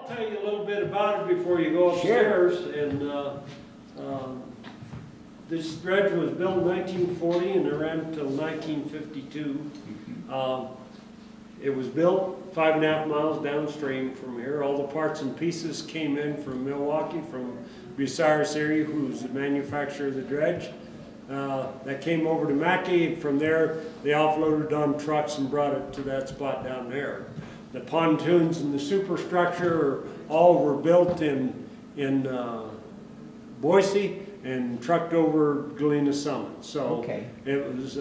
I'll tell you a little bit about it before you go upstairs. Sure. And this dredge was built in 1940 and it ran until 1952. It was built 5.5 miles downstream from here. All the parts and pieces came in from Milwaukee, from Bucyrus area, who's the manufacturer of the dredge. That came over to Mackay. From there, they offloaded on trucks and brought it to that spot down there. The pontoons and the superstructure all were built in Boise and trucked over Galena Summit. So it was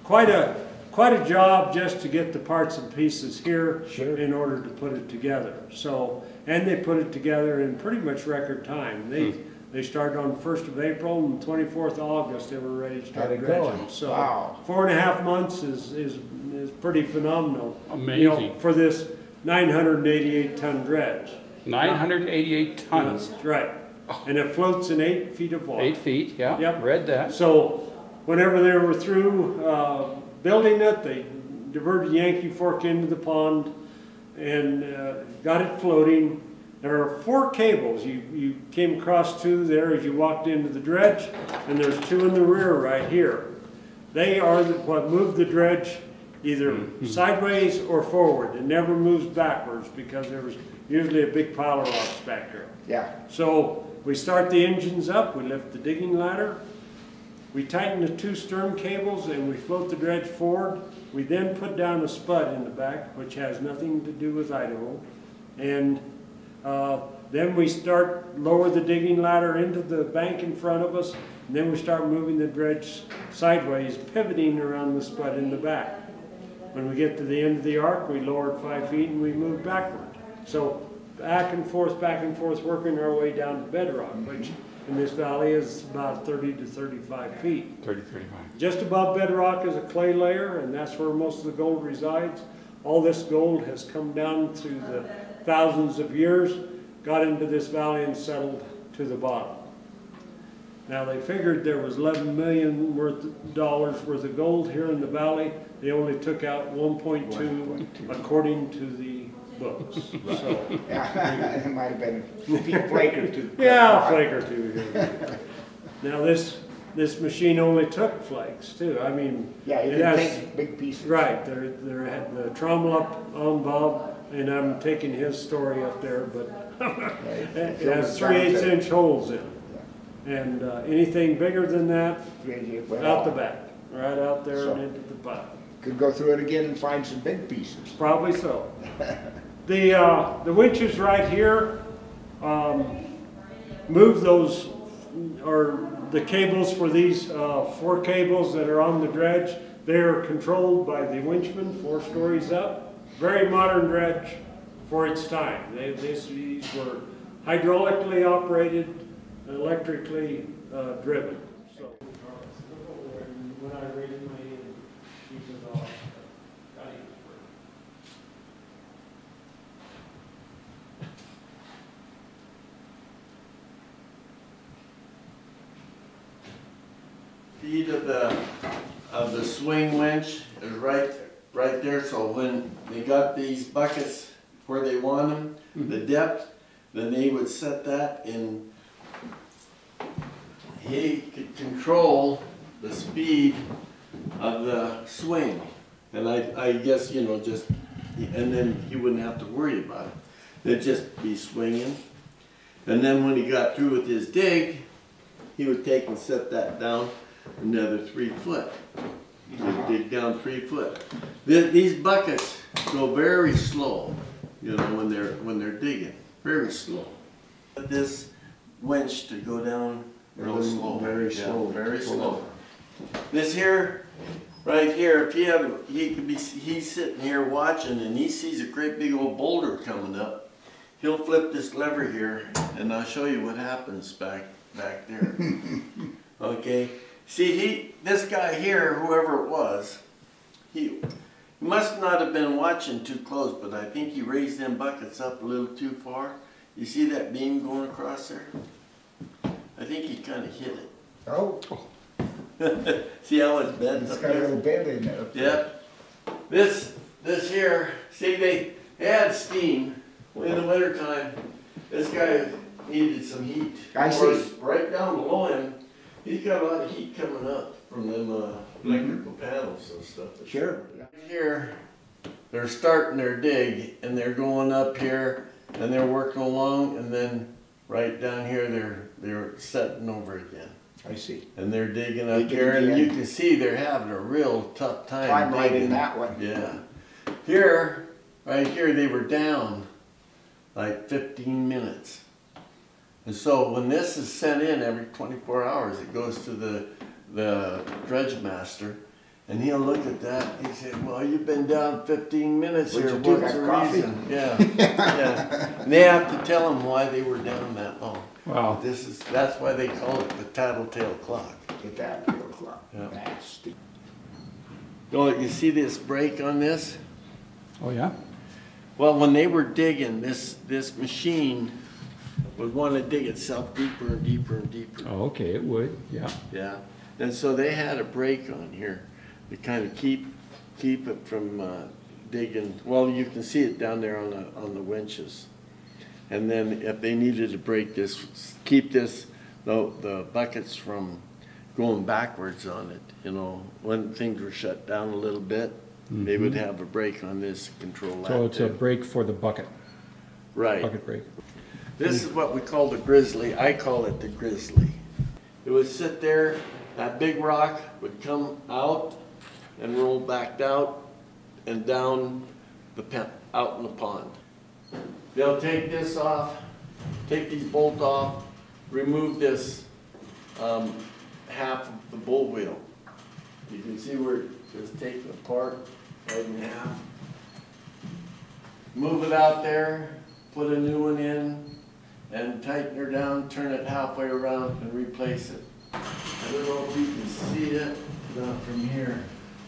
quite a job just to get the parts and pieces here in order to put it together. So, and they put it together in pretty much record time. They started on the 1st of April and 24th of August they were ready to start dredging. So 4.5 months is pretty phenomenal. Amazing. You know, for this 988 ton dredge. 988 tons. Right. And it floats in 8 feet of water. 8 feet, yeah. Yep. Read that. So whenever they were through building it, they diverted Yankee Fork into the pond and got it floating. There are 4 cables. You came across 2 there as you walked into the dredge, and there's 2 in the rear right here. They are what move the dredge either sideways or forward. It never moves backwards because there was usually a big pile of rocks back there. Yeah. So we start the engines up, we lift the digging ladder, we tighten the 2 stern cables and we float the dredge forward. We then put down a spud in the back, which has nothing to do with Idaho. And then we lower the digging ladder into the bank in front of us, and then we start moving the dredge sideways, pivoting around the spud in the back. When we get to the end of the arc, we lower it 5 feet and we move backward. So back and forth, working our way down to bedrock, which in this valley is about 30 to 35 feet. 30, 35. Just above bedrock is a clay layer, and that's where most of the gold resides. All this gold has come down through the thousands of years, got into this valley and settled to the bottom. Now they figured there was $11 million worth of gold here in the valley. They only took out 1.2 according to the books. So, yeah, it might have been a flake or 2. Yeah, a flake or 2 here. Now this machine only took flakes too. I mean, yeah, it didn't take big pieces. Right. There had the trommel up on Bob, and I'm taking his story up there, but it has 3/8 inch holes in it. And anything bigger than that, out the back, right out there and into the pipe. Could go through it again and find some big pieces. Probably so. The winches right here move those, or the cables for these 4 cables that are on the dredge. They are controlled by the winchman 4 stories up. Very modern dredge for its time. These were hydraulically operated, electrically driven. So when I raised my hand, she was off. Feet of the swing winch is right there. So when they got these buckets where they want them, the depth, then they would set that in. He could control the speed of the swing, and I guess, you know, just, and then he wouldn't have to worry about it. They'd just be swinging, and then when he got through with his dig, he would take and set that down another 3 foot. He'd dig down 3 foot. These buckets go very slow, you know, when they're digging, very slow. This winch to go down real slow, very slow, very slow. This here, right here, if he's sitting here watching and he sees a great big old boulder coming up, he'll flip this lever here, and I'll show you what happens back there. Okay, see, this guy here, whoever it was, he must not have been watching too close, but I think he raised them buckets up a little too far. You see that beam going across there? I think he kind of hit it. Oh. See how it's bent? It's got a little bend in there. Yeah. This here, see, they had steam In the wintertime, this guy needed some heat. I Of see. course, right down below him, he's got a lot of heat coming up from them electrical panels and stuff. Sure. Here, they're starting their dig, and they're going up here, and they're working along, and then right down here, they're setting over again. I see. And they're digging up Digging here, and again. you can see they're having a real tough time I'm right in digging. that one. Yeah. Here, right here, they were down like 15 minutes. And so when this is sent in every 24 hours, it goes to the dredge master, and he'll look at that. He said, "Well, you've been down 15 minutes Would here. you do What's that the coffee?" reason?" Yeah, yeah. And they have to tell them why they were down that long. Wow. That's why they call it the tattletale clock. Get that 3 o'clock. Yeah. Nasty. Oh, you see this break on this? Oh, yeah? Well, when they were digging, this machine would want to dig itself deeper and deeper and deeper. Oh, okay, it would, yeah. Yeah, and so they had a break on here to kind of keep it from digging. Well, you can see it down there on the winches. And then if they needed to break this, keep this, the buckets from going backwards on it, you know, when things were shut down a little bit, they would have a break on this to control that. So it's a too. break for the bucket, Right. bucket break. This is what we call the grizzly. I call it the grizzly. It would sit there, that big rock would come out and roll back out and down out in the pond. They'll take this off, take these bolts off, remove this half of the bull wheel. You can see where it's taken apart right in half. Move it out there, put a new one in, and tighten her down, turn it halfway around and replace it. I don't know if you can see it from here.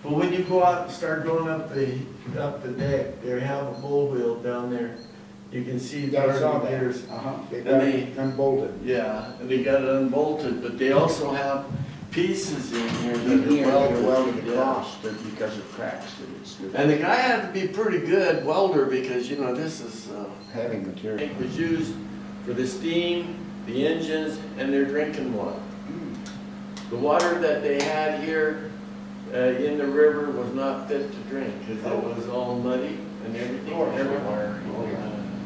But when you go out and start going up the deck, they have a bull wheel down there. You can see Yeah, I saw the that. gears. They And got they- it unbolted. Yeah, and they got it unbolted, but they also have pieces in here In that here, are they're welded. welded Yeah. across because of cracks. That it's good. And the guy had to be pretty good welder because, you know, this is, Heavy material. it was used for the steam, the engines, and their drinking water. The water that they had here in the river was not fit to drink because it was all muddy and everything everywhere,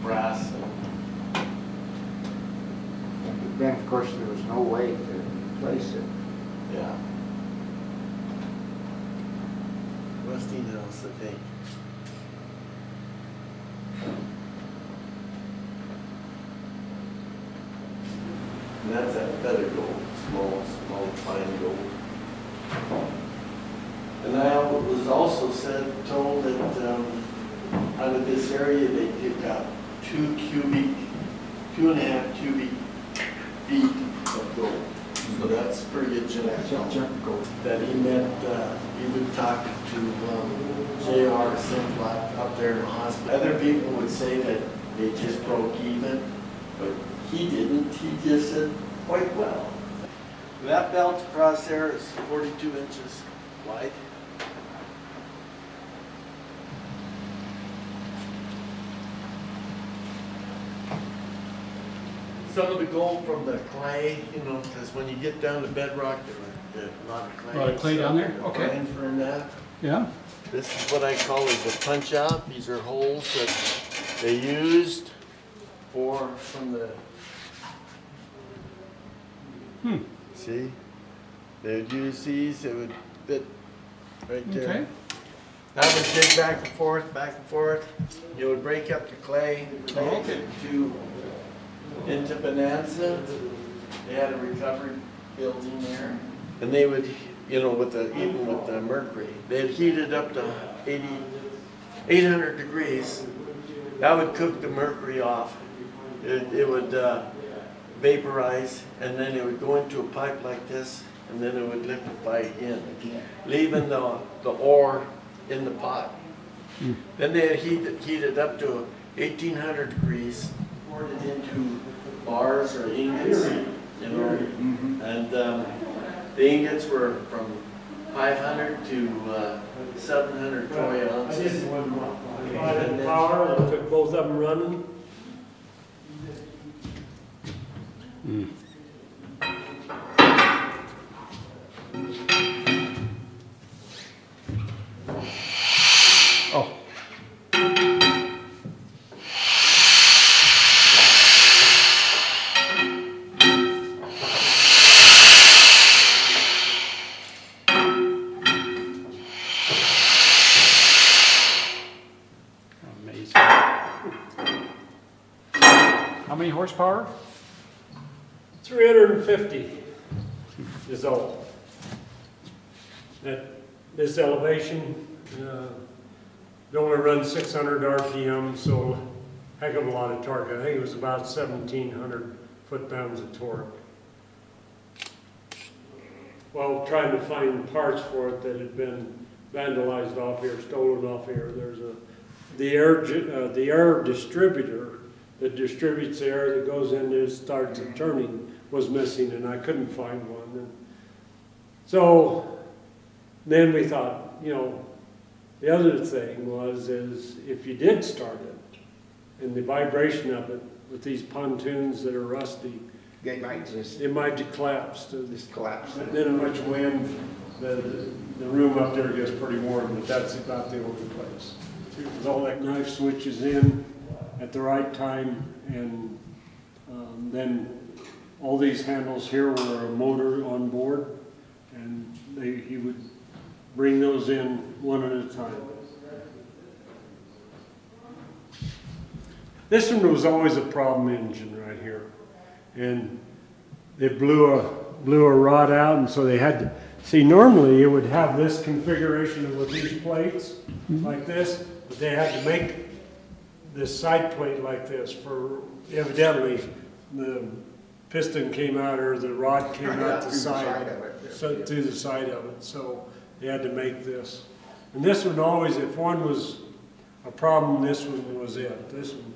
brass. Then, of course, there was no way to replace it. Yeah. Westinghouse, I think. And that's that feather gold, small, fine gold. And I was also told that out of this area they pick up 2.5 cubic feet of gold. So that's pretty good That's a chunk. chunk of gold. That he meant, he would talk to J.R. Simplot up there in the hospital. Other people would say that they just broke even, but he didn't. He just said quite well. That belt across there is 42 inches wide. Some of the gold from the clay, you know, because when you get down to bedrock, there's a lot of clay. A lot of clay down there? The Okay. fines were in that. Yeah? This is what I call is a punch out. These are holes that they used from the. See? They would use these, it would fit right there. Okay. That would dig back and forth. It would break up the clay, take it into Bonanza. They had a recovery building there. And they would, you know, even with the mercury, they'd heat it up to 800 degrees. That would cook the mercury off. It would vaporize, and then it would go into a pipe like this, and then it would liquefy again, leaving the ore in the pot. Then they'd heat it up to 1800 degrees, poured it into bars or ingots, you know, and the ingots were from 500 to 700 troy ounces. Power, took both of them running. Oh. Amazing. How many horsepower? 350 is all. At this elevation, it only runs 600 RPM, so heck of a lot of torque. I think it was about 1,700 foot-pounds of torque. Well, trying to find parts for it that had been vandalized off here, stolen off here. There's the air distributor that distributes the air that goes in and starts it turning was missing, and I couldn't find one. And so then we thought, you know, the other thing is if you did start it, and the vibration of it with these pontoons that are rusty, It might just it might collapse. collapse. And then much wind, the room up there gets pretty warm, but that's about the only place. With all that knife switches in at the right time, and then all these handles here were a motor on board, and he would bring those in one at a time. This one was always a problem engine right here, and it blew a rod out, and so they had to see. Normally it would have this configuration with these plates like this, but they had to make this side plate like this for evidently the piston came out, or the rod came out the side of it, so through the side of it. So they had to make this. And this one always, if one was a problem, this one was it. This one,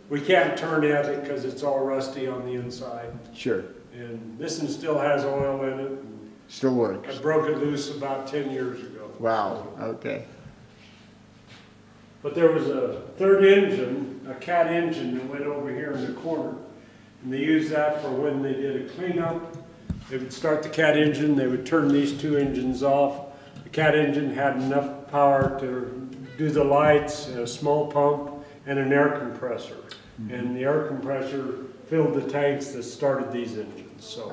we can't turn at it because it's all rusty on the inside. Sure. And this one still has oil in it. Still works. I broke it loose about 10 years ago. Wow. Okay. But there was a third engine, a cat engine that went over here in the corner. And they used that for when they did a cleanup. They would start the cat engine, they would turn these two engines off. The cat engine had enough power to do the lights, a small pump, and an air compressor. And the air compressor filled the tanks that started these engines. So.